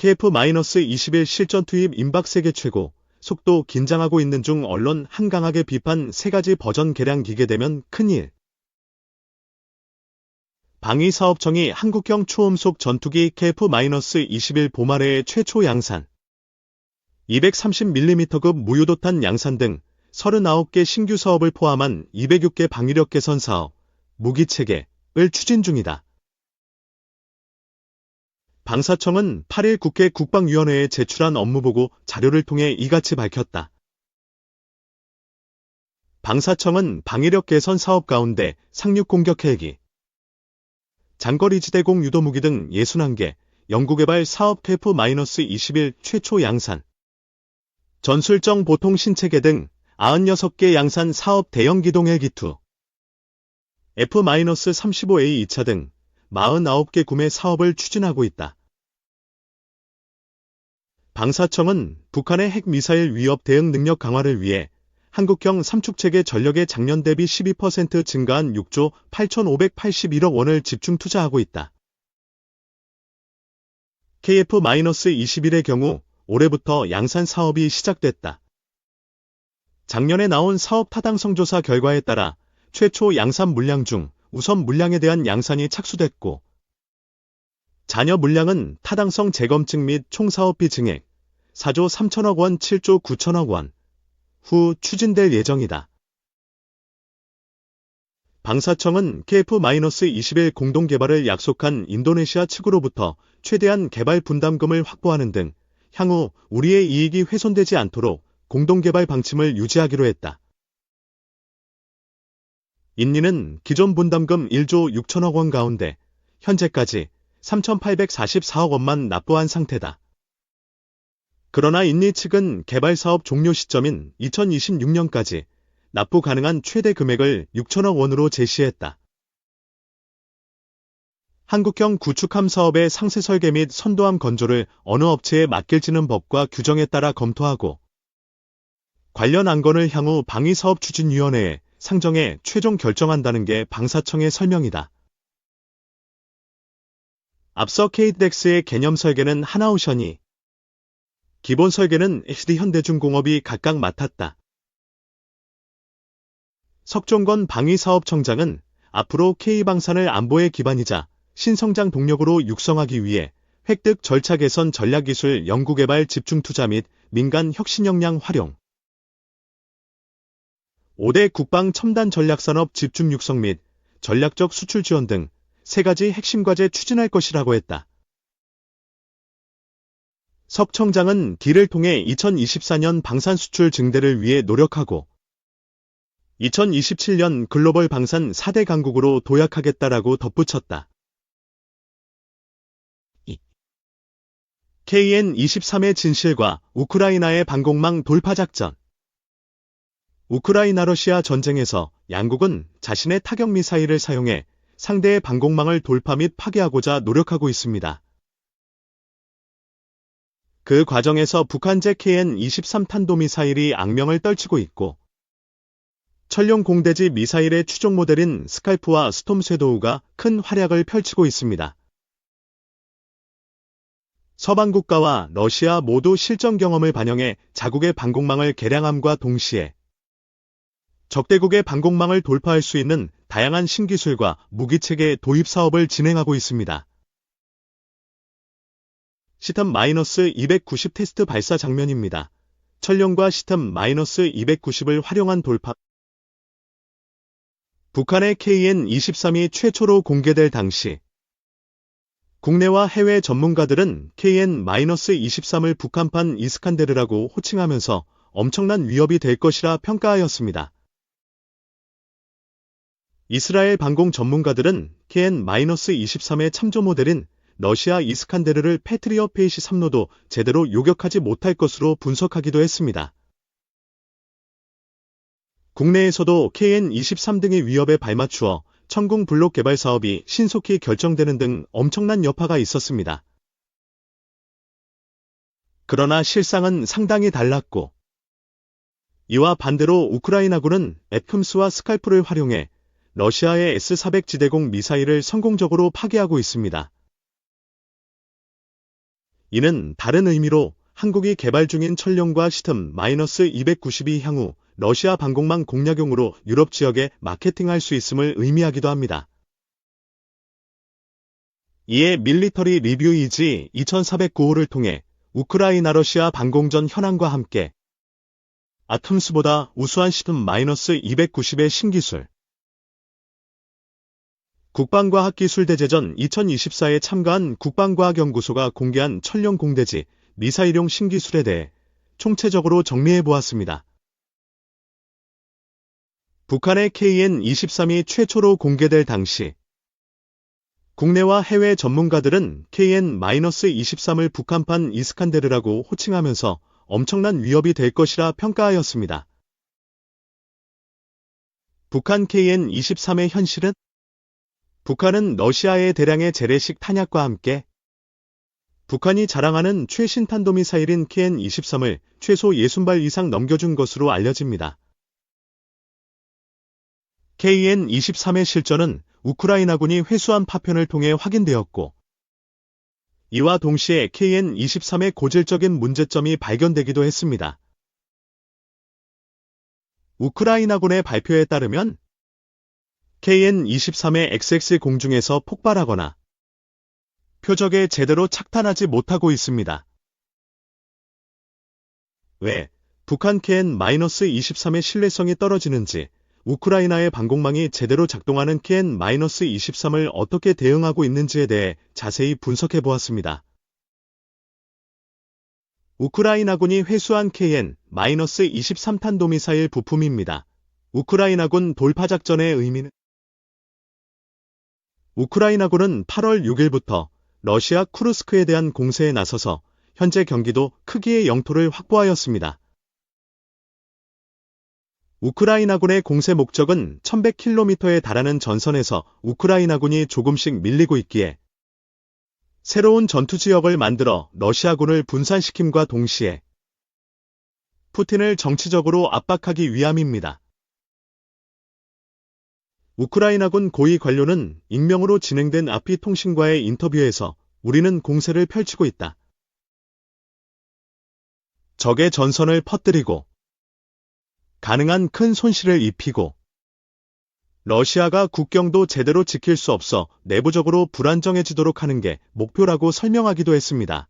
KF-21 실전 투입 임박 세계 최고, 속도 긴장하고 있는 중 언론 한강하게 비판 3가지 버전 개량 기계되면 큰일. 방위사업청이 한국형 초음속 전투기 KF-21 보마레의 최초 양산, 230mm급 무유도탄 양산 등 39개 신규 사업을 포함한 206개 방위력 개선 사업, 무기체계를 추진 중이다. 방사청은 8일 국회 국방위원회에 제출한 업무보고 자료를 통해 이같이 밝혔다. 방사청은 방위력 개선 사업 가운데 상륙 공격 헬기, 장거리 지대공 유도무기 등 61개, 연구개발 사업 KF-21 최초 양산, 전술정 보통 신체계 등 96개 양산 사업 대형 기동 헬기 2, F-35A 2차 등 49개 구매 사업을 추진하고 있다. 방사청은 북한의 핵미사일 위협 대응 능력 강화를 위해 한국형 삼축체계 전력의 작년 대비 12% 증가한 6조 8,581억 원을 집중 투자하고 있다. KF-21의 경우 올해부터 양산 사업이 시작됐다. 작년에 나온 사업 타당성 조사 결과에 따라 최초 양산 물량 중 우선 물량에 대한 양산이 착수됐고, 잔여 물량은 타당성 재검증 및 총사업비 증액 4조 3천억 원, 7조 9천억 원 후 추진될 예정이다. 방사청은 KF-21 공동개발을 약속한 인도네시아 측으로부터 최대한 개발 분담금을 확보하는 등 향후 우리의 이익이 훼손되지 않도록 공동개발 방침을 유지하기로 했다. 인니는 기존 분담금 1조 6천억 원 가운데 현재까지 3,844억 원만 납부한 상태다. 그러나 인니 측은 개발사업 종료 시점인 2026년까지 납부 가능한 최대 금액을 6천억 원으로 제시했다. 한국형 구축함 사업의 상세 설계 및 선도함 건조를 어느 업체에 맡길지는 법과 규정에 따라 검토하고, 관련 안건을 향후 방위사업추진위원회에 상정해 최종 결정한다는 게 방사청의 설명이다. 앞서 KTX의 개념 설계는 하나오션이, 기본 설계는 HD현대중공업이 각각 맡았다. 석종건 방위사업청장은 앞으로 K방산을 안보의 기반이자 신성장 동력으로 육성하기 위해 획득 절차 개선 전략기술 연구개발 집중 투자 및 민간 혁신 역량 활용, 5대 국방 첨단 전략산업 집중 육성 및 전략적 수출 지원 등 3가지 핵심 과제 추진할 것이라고 했다. 석 청장은 딜을 통해 2024년 방산 수출 증대를 위해 노력하고 2027년 글로벌 방산 4대 강국으로 도약하겠다라고 덧붙였다. KN-23의 진실과 우크라이나의 방공망 돌파 작전. 우크라이나-러시아 전쟁에서 양국은 자신의 타격 미사일을 사용해 상대의 방공망을 돌파 및 파괴하고자 노력하고 있습니다. 그 과정에서 북한제 KN-23 탄도미사일이 악명을 떨치고 있고, 천룡 공대지 미사일의 추종 모델인 스칼프와 스톰 쇄도우가 큰 활약을 펼치고 있습니다. 서방 국가와 러시아 모두 실전 경험을 반영해 자국의 방공망을 개량함과 동시에 적대국의 방공망을 돌파할 수 있는 다양한 신기술과 무기체계 도입 사업을 진행하고 있습니다. 시텀-290 테스트 발사 장면입니다. 천룡과 시텀-290을 활용한 돌파. 북한의 KN-23이 최초로 공개될 당시 국내와 해외 전문가들은 KN-23을 북한판 이스칸데르라고 호칭하면서 엄청난 위협이 될 것이라 평가하였습니다. 이스라엘 방공 전문가들은 KN-23의 참조 모델인 러시아 이스칸데르를 패트리엇 페이시 3로도 제대로 요격하지 못할 것으로 분석하기도 했습니다. 국내에서도 KN-23 등의 위협에 발맞추어 천궁 블록 개발 사업이 신속히 결정되는 등 엄청난 여파가 있었습니다. 그러나 실상은 상당히 달랐고, 이와 반대로 우크라이나군은 에크მს와 스칼프를 활용해 러시아의 S-400 지대공 미사일을 성공적으로 파괴하고 있습니다. 이는 다른 의미로 한국이 개발 중인 천룡과 시스템-292 향후 러시아 방공망 공략용으로 유럽 지역에 마케팅할 수 있음을 의미하기도 합니다. 이에 밀리터리 리뷰이지 2409호를 통해 우크라이나 러시아 방공전 현황과 함께 아톰스보다 우수한 시스템-290의 신기술 국방과학기술대제전 2024에 참가한 국방과학연구소가 공개한 천룡 공대지 미사일용 신기술에 대해 총체적으로 정리해보았습니다. 북한의 KN-23이 최초로 공개될 당시 국내와 해외 전문가들은 KN-23을 북한판 이스칸데르라고 호칭하면서 엄청난 위협이 될 것이라 평가하였습니다. 북한 KN-23의 현실은 북한은 러시아의 대량의 재래식 탄약과 함께 북한이 자랑하는 최신 탄도미사일인 KN-23을 최소 60발 이상 넘겨준 것으로 알려집니다. KN-23의 실전은 우크라이나군이 회수한 파편을 통해 확인되었고, 이와 동시에 KN-23의 고질적인 문제점이 발견되기도 했습니다. 우크라이나군의 발표에 따르면 KN-23의 XX 공중에서 폭발하거나 표적에 제대로 착탄하지 못하고 있습니다. 왜 북한 KN-23의 신뢰성이 떨어지는지, 우크라이나의 방공망이 제대로 작동하는 KN-23을 어떻게 대응하고 있는지에 대해 자세히 분석해보았습니다. 우크라이나군이 회수한 KN-23 탄도미사일 부품입니다. 우크라이나군 돌파작전의 의미는 우크라이나군은 8월 6일부터 러시아 쿠르스크에 대한 공세에 나서서 현재 경기도 크기의 영토를 확보하였습니다. 우크라이나군의 공세 목적은 1100km에 달하는 전선에서 우크라이나군이 조금씩 밀리고 있기에 새로운 전투지역을 만들어 러시아군을 분산시킴과 동시에 푸틴을 정치적으로 압박하기 위함입니다. 우크라이나군 고위 관료는 익명으로 진행된 아피 통신과의 인터뷰에서 우리는 공세를 펼치고 있다. 적의 전선을 퍼뜨리고 가능한 큰 손실을 입히고 러시아가 국경도 제대로 지킬 수 없어 내부적으로 불안정해지도록 하는 게 목표라고 설명하기도 했습니다.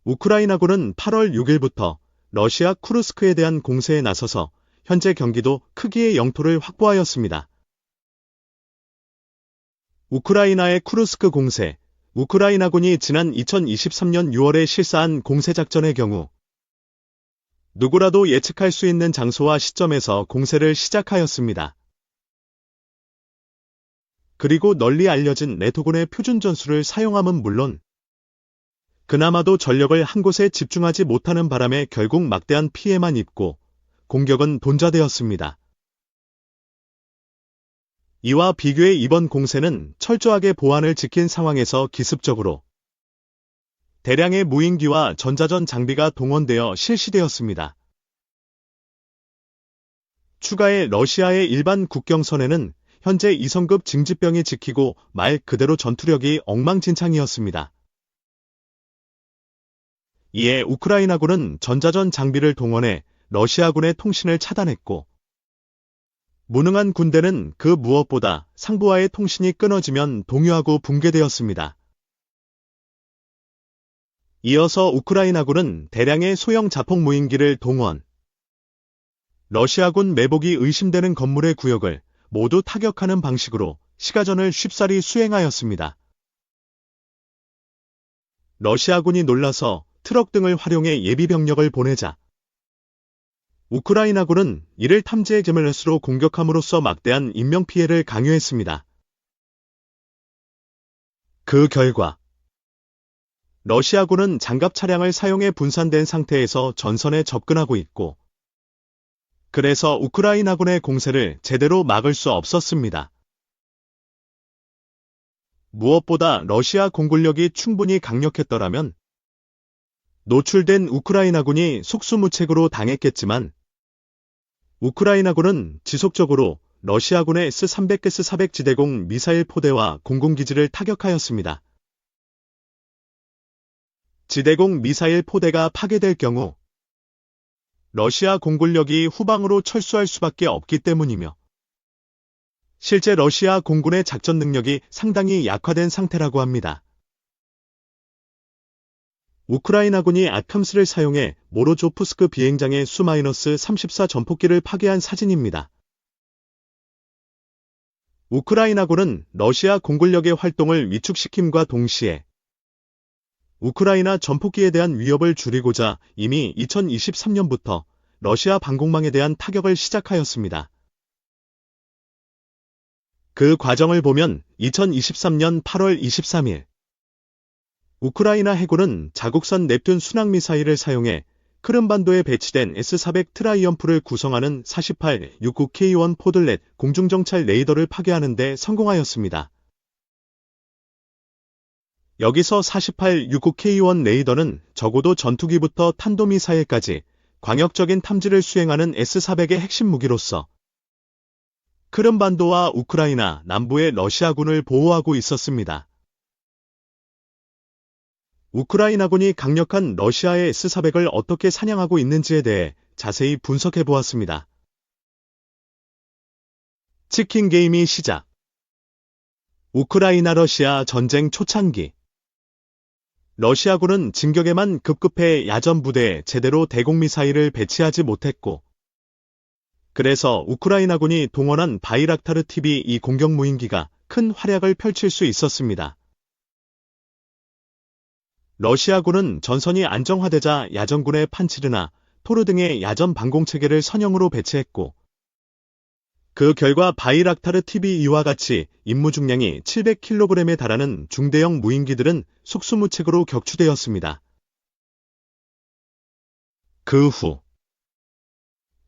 우크라이나군은 8월 6일부터 러시아 쿠르스크에 대한 공세에 나서서 현재 경기도 크기의 영토를 확보하였습니다. 우크라이나의 쿠르스크 공세, 우크라이나군이 지난 2023년 6월에 실사한 공세작전의 경우 누구라도 예측할 수 있는 장소와 시점에서 공세를 시작하였습니다. 그리고 널리 알려진 네토군의 표준 전술을 사용함은 물론 그나마도 전력을 한 곳에 집중하지 못하는 바람에 결국 막대한 피해만 입고 공격은 돈자되었습니다. 이와 비교해 이번 공세는 철저하게 보안을 지킨 상황에서 기습적으로 대량의 무인기와 전자전 장비가 동원되어 실시되었습니다. 추가에 러시아의 일반 국경선에는 현재 2성급 징집병이 지키고 말 그대로 전투력이 엉망진창이었습니다. 이에 우크라이나군은 전자전 장비를 동원해 러시아군의 통신을 차단했고, 무능한 군대는 그 무엇보다 상부와의 통신이 끊어지면 동요하고 붕괴되었습니다. 이어서 우크라이나군은 대량의 소형 자폭 무인기를 동원, 러시아군 매복이 의심되는 건물의 구역을 모두 타격하는 방식으로 시가전을 쉽사리 수행하였습니다. 러시아군이 놀라서 트럭 등을 활용해 예비병력을 보내자 우크라이나군은 이를 탐지의 제멜레스로 공격함으로써 막대한 인명피해를 강요했습니다. 그 결과 러시아군은 장갑 차량을 사용해 분산된 상태에서 전선에 접근하고 있고, 그래서 우크라이나군의 공세를 제대로 막을 수 없었습니다. 무엇보다 러시아 공군력이 충분히 강력했더라면 노출된 우크라이나군이 속수무책으로 당했겠지만, 우크라이나군은 지속적으로 러시아군의 S-300, S-400 지대공 미사일 포대와 공군기지를 타격하였습니다. 지대공 미사일 포대가 파괴될 경우 러시아 공군력이 후방으로 철수할 수밖에 없기 때문이며 실제 러시아 공군의 작전 능력이 상당히 약화된 상태라고 합니다. 우크라이나군이 아캄스를 사용해 모로조프스크 비행장의 수-34 전폭기를 파괴한 사진입니다. 우크라이나군은 러시아 공군력의 활동을 위축시킴과 동시에 우크라이나 전폭기에 대한 위협을 줄이고자 이미 2023년부터 러시아 방공망에 대한 타격을 시작하였습니다. 그 과정을 보면 2023년 8월 23일 우크라이나 해군은 자국산 넵튠 순항미사일을 사용해 크림반도에 배치된 S-400 트라이엄프를 구성하는 48-69K1 포들렛 공중정찰 레이더를 파괴하는 데 성공하였습니다. 여기서 48-69K1 레이더는 적어도 전투기부터 탄도미사일까지 광역적인 탐지를 수행하는 S-400의 핵심 무기로서 크림반도와 우크라이나 남부의 러시아군을 보호하고 있었습니다. 우크라이나군이 강력한 러시아의 S-400을 어떻게 사냥하고 있는지에 대해 자세히 분석해 보았습니다. 치킨 게임이 시작. 우크라이나-러시아 전쟁 초창기 러시아군은 진격에만 급급해 야전 부대에 제대로 대공미사일을 배치하지 못했고 그래서 우크라이나군이 동원한 바이락타르 TV-2 공격 무인기가 큰 활약을 펼칠 수 있었습니다. 러시아군은 전선이 안정화되자 야전군의 판치르나 토르 등의 야전 방공체계를 선형으로 배치했고 그 결과 바이락타르 TV-2와 같이 임무 중량이 700kg에 달하는 중대형 무인기들은 속수무책으로 격추되었습니다. 그 후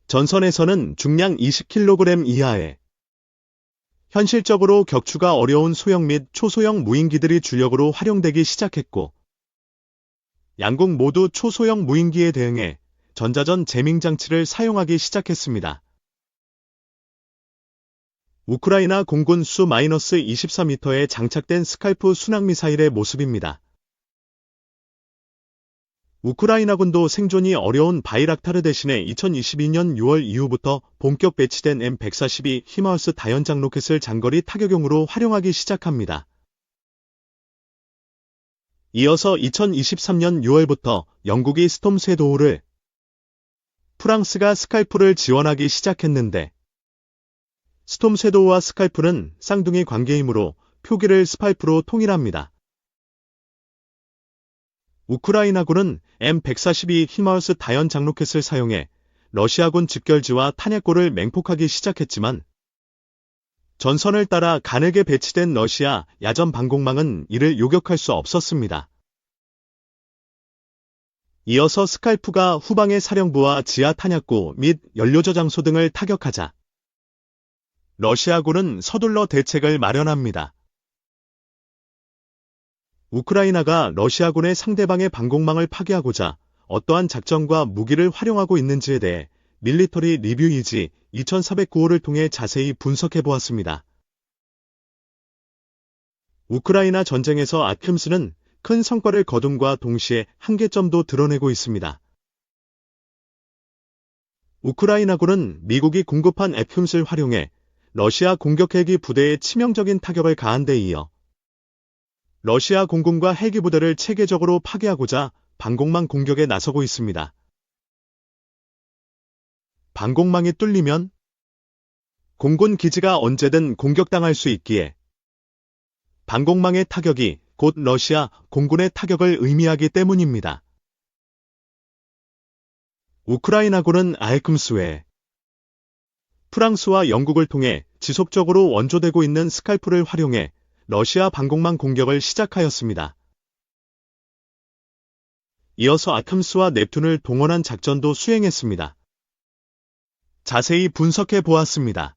전선에서는 중량 20kg 이하의 현실적으로 격추가 어려운 소형 및 초소형 무인기들이 주력으로 활용되기 시작했고 양국 모두 초소형 무인기에 대응해 전자전 제밍 장치를 사용하기 시작했습니다. 우크라이나 공군 수-24m에 장착된 스칼프 순항미사일의 모습입니다. 우크라이나군도 생존이 어려운 바이락타르 대신에 2022년 6월 이후부터 본격 배치된 M142 히마우스 다연장 로켓을 장거리 타격용으로 활용하기 시작합니다. 이어서 2023년 6월부터 영국이 스톰 쇄도우를, 프랑스가 스칼프를 지원하기 시작했는데 스톰 쇄도우와 스칼프는 쌍둥이 관계이므로 표기를 스팔프로 통일합니다. 우크라이나군은 M142 히마우스 다연장 로켓을 사용해 러시아군 집결지와 탄약고를 맹폭하기 시작했지만 전선을 따라 가늘게 배치된 러시아 야전 방공망은 이를 요격할 수 없었습니다. 이어서 스칼프가 후방의 사령부와 지하 탄약고 및 연료저장소 등을 타격하자 러시아군은 서둘러 대책을 마련합니다. 우크라이나가 러시아군의 상대방의 방공망을 파괴하고자 어떠한 작전과 무기를 활용하고 있는지에 대해 밀리터리 리뷰 이지 2409호를 통해 자세히 분석해 보았습니다. 우크라이나 전쟁에서 아캄스는 큰 성과를 거둠과 동시에 한계점도 드러내고 있습니다. 우크라이나군은 미국이 공급한 아캄스를 활용해 러시아 공격 헬기 부대에 치명적인 타격을 가한 데 이어 러시아 공군과 헬기 부대를 체계적으로 파괴하고자 방공망 공격에 나서고 있습니다. 방공망이 뚫리면 공군 기지가 언제든 공격당할 수 있기에 방공망의 타격이 곧 러시아 공군의 타격을 의미하기 때문입니다. 우크라이나군은 아캄스 외에 프랑스와 영국을 통해 지속적으로 원조되고 있는 스칼프를 활용해 러시아 방공망 공격을 시작하였습니다. 이어서 아캄스와 넵튠을 동원한 작전도 수행했습니다. 자세히 분석해 보았습니다.